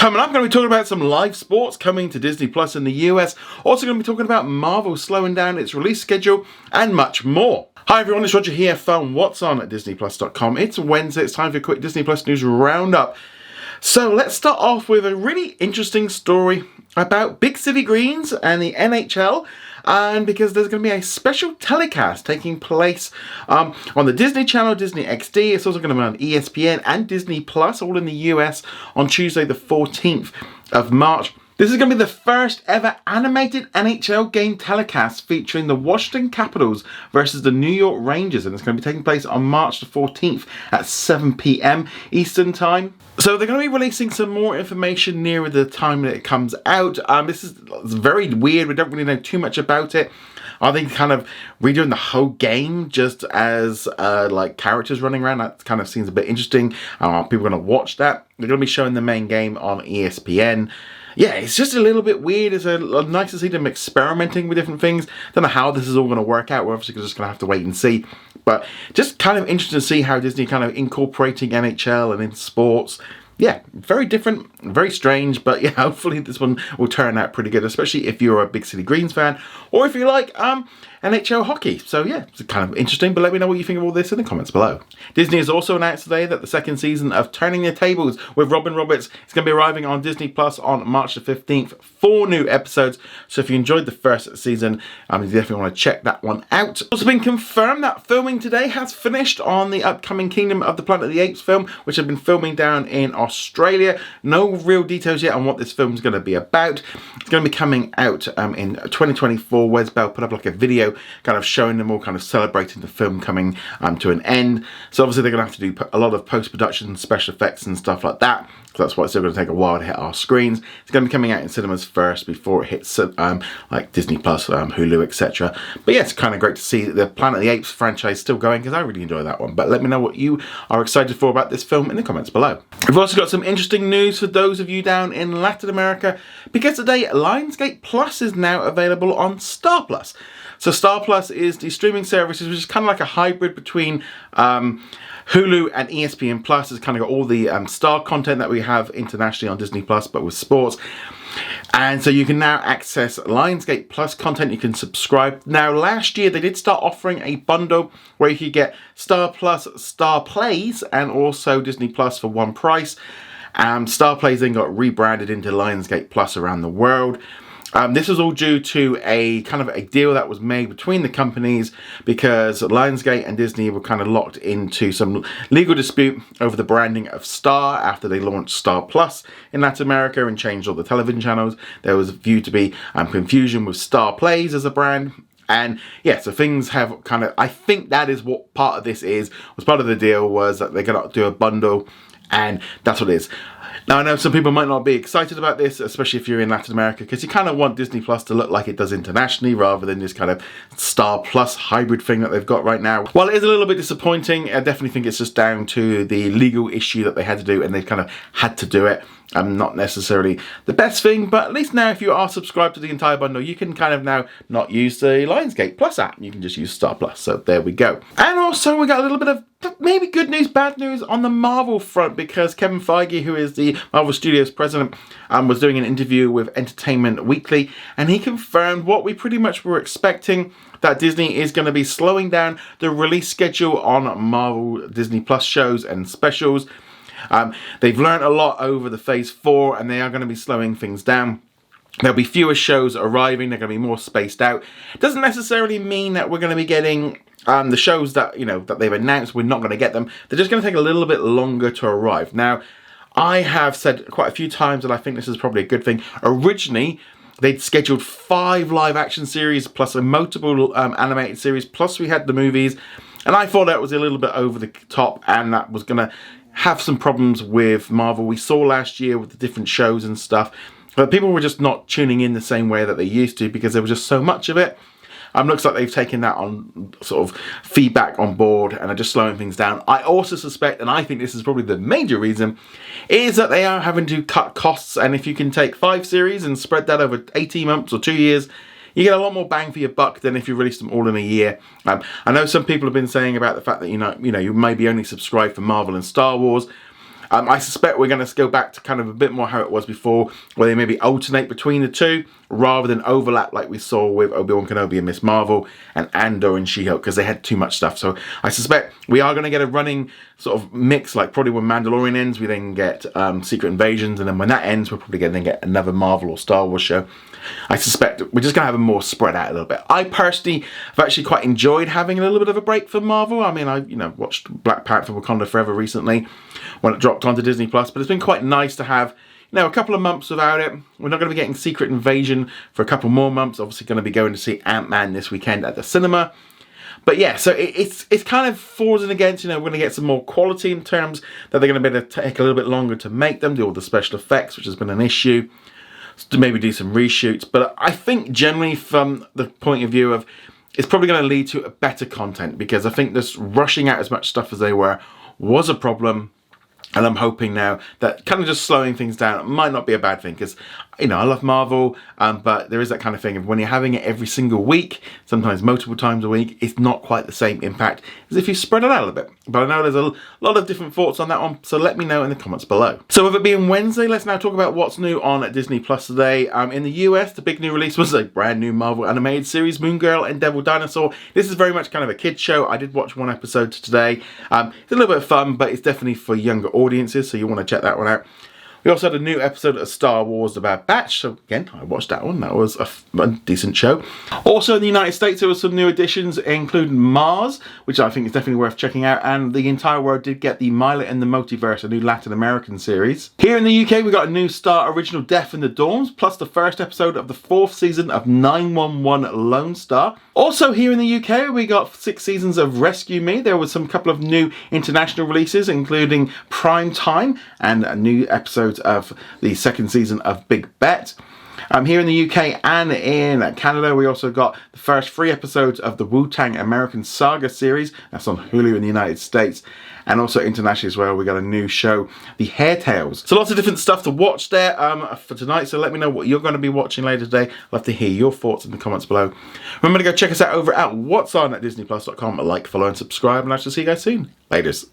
Coming up, I'm going to be talking about some live sports coming to Disney Plus in the US. Also going to be talking about Marvel slowing down its release schedule and much more. Hi everyone, it's Roger here from What's On at DisneyPlus.com. It's Wednesday, it's time for a quick Disney Plus news roundup. So let's start off with a really interesting story about Big City Greens and the NHL. And because there's going to be a special telecast taking place on the Disney Channel, Disney XD. It's also going to be on ESPN and Disney Plus, all in the US, on Tuesday the 14th of March. This is going to be the first ever animated NHL game telecast featuring the Washington Capitals versus the New York Rangers, and it's going to be taking place on March the 14th at 7 p.m. Eastern Time. So they're going to be releasing some more information nearer the time that it comes out. This is very weird. We don't really know too much about it. Are they kind of redoing the whole game just as like characters running around? That kind of seems a bit interesting. People are going to watch that. They're going to be showing the main game on ESPN. Yeah, it's just a little bit weird. It's nice to see them experimenting with different things. Don't know how this is all going to work out. We're obviously just going to have to wait and see. But just kind of interesting to see how Disney kind of incorporating NHL and in sports. Yeah, very different, very strange, but yeah, hopefully this one will turn out pretty good, especially if you're a Big City Greens fan, or if you like NHL hockey. So yeah, it's kind of interesting, but let me know what you think of all this in the comments below. Disney has also announced today that the second season of Turning the Tables with Robin Roberts is going to be arriving on Disney Plus on March the 15th. 4 new episodes, so if you enjoyed the first season, you definitely want to check that one out. It's also been confirmed that filming today has finished on the upcoming Kingdom of the Planet of the Apes film, which have been filming down in Australia. No real details yet on what this film is going to be about. It's going to be coming out in 2024. Wes Bell put up like a video kind of showing them all kind of celebrating the film coming to an end. So obviously they're going to have to do a lot of post-production, special effects and stuff like that. So that's why it's still going to take a while to hit our screens. It's going to be coming out in cinemas first before it hits like Disney Plus, Hulu, etc. But yeah, it's kind of great to see the Planet of the Apes franchise still going, because I really enjoy that one. But let me know what you are excited for about this film in the comments below. We've also got some interesting news for those of you down in Latin America, because today Lionsgate Plus is now available on Star Plus. So Star Plus is the streaming services, which is kind of like a hybrid between Hulu and ESPN Plus. It's kind of got all the star content that we have internationally on Disney Plus, but with sports. And so you can now access Lionsgate Plus content. You can subscribe. Now, last year they did start offering a bundle where you could get Star Plus, Star Plays, and also Disney Plus for one price. Star Plays then got rebranded into Lionsgate Plus around the world. This was all due to a kind of a deal that was made between the companies, because Lionsgate and Disney were kind of locked into some legal dispute over the branding of Star after they launched Star Plus in Latin America and changed all the television channels. There was viewed to be confusion with Star Plays as a brand. And yeah, so things have kind of, I think that is what part of this was part of the deal, was that they're going to do a bundle, and that's what it is. Now, I know some people might not be excited about this, especially if you're in Latin America, because you kind of want Disney Plus to look like it does internationally, rather than this kind of Star Plus hybrid thing that they've got right now. While it is a little bit disappointing, I definitely think it's just down to the legal issue that they had to do, and they've kind of had to do it. Not necessarily the best thing, but at least now if you are subscribed to the entire bundle, you can kind of now not use the Lionsgate Plus app. You can just use Star Plus. So there we go. And also we got a little bit of maybe good news, bad news on the Marvel front, because Kevin Feige, who is the Marvel Studios president, was doing an interview with Entertainment Weekly, and he confirmed what we pretty much were expecting, that Disney is going to be slowing down the release schedule on Marvel Disney Plus shows and specials. They've learned a lot over the Phase 4, and they are going to be slowing things down. There'll be fewer shows arriving. They're going to be more spaced out. It doesn't necessarily mean that we're going to be getting the shows that, that they've announced. We're not going to get them. They're just going to take a little bit longer to arrive. Now, I have said quite a few times, and I think this is probably a good thing. Originally, they'd scheduled 5 live action series plus a multiple animated series, plus we had the movies. And I thought that was a little bit over the top, and that was going to have some problems with Marvel. We saw last year with the different shows and stuff, but people were just not tuning in the same way that they used to, because there was just so much of it. Looks like they've taken that on sort of feedback on board and are just slowing things down. I also suspect, and I think this is probably the major reason, is that they are having to cut costs. And if you can take 5 series and spread that over 18 months or 2 years, you get a lot more bang for your buck than if you release them all in a year. I know some people have been saying about the fact that you maybe only subscribe for Marvel and Star Wars. I suspect we're going to go back to kind of a bit more how it was before, where they maybe alternate between the two rather than overlap like we saw with Obi-Wan Kenobi and Miss Marvel and Andor and She-Hulk, because they had too much stuff. So I suspect we are going to get a running sort of mix, like probably when Mandalorian ends, we then get Secret Invasions, and then when that ends, we're probably going to get another Marvel or Star Wars show. I suspect we're just going to have them more spread out a little bit. I personally have actually quite enjoyed having a little bit of a break from Marvel. I mean, I watched Black Panther: Wakanda Forever recently when it dropped onto Disney Plus, but it's been quite nice to have a couple of months without it. We're not going to be getting Secret Invasion for a couple more months. Obviously going to be going to see Ant-Man this weekend at the cinema. But yeah, so it's kind of forwards and against. We're going to get some more quality in terms that they're going to be able to take a little bit longer to make them, do all the special effects, which has been an issue. To maybe do some reshoots. But I think generally from the point of view of, it's probably going to lead to better content, because I think this rushing out as much stuff as they were was a problem. And I'm hoping now that kind of just slowing things down might not be a bad thing, because, I love Marvel, but there is that kind of thing of when you're having it every single week, sometimes multiple times a week, it's not quite the same impact as if you spread it out a little bit. But I know there's a lot of different thoughts on that one, so let me know in the comments below. So with it being Wednesday, let's now talk about what's new on Disney Plus today. In the US, the big new release was a brand new Marvel animated series, Moon Girl and Devil Dinosaur. This is very much kind of a kid's show. I did watch one episode today. It's a little bit of fun, but it's definitely for younger audiences, so you want to check that one out. We also had a new episode of Star Wars: The Bad Batch, so again, I watched that one. That was a decent show. Also in the United States, there were some new additions, including Mars, which I think is definitely worth checking out, and the entire world did get the Milo and the Multiverse, a new Latin American series. Here in the UK, we got a new Star original, Death in the Dorms, plus the first episode of the 4th season of 911 Lone Star. Also here in the UK, we got 6 seasons of Rescue Me. There was some couple of new international releases, including Prime Time and a new episode of the 2nd season of Big Bet. Here in the UK and in Canada, we also got the first 3 episodes of the Wu-Tang American Saga series. That's on Hulu in the United States. And also internationally as well, we got a new show, The Hair Tales. So lots of different stuff to watch there for tonight. So let me know what you're going to be watching later today. I'd love to hear your thoughts in the comments below. Remember to go check us out over at what's on at disneyplus.com. Like, follow and subscribe, and I shall see you guys soon. Laters.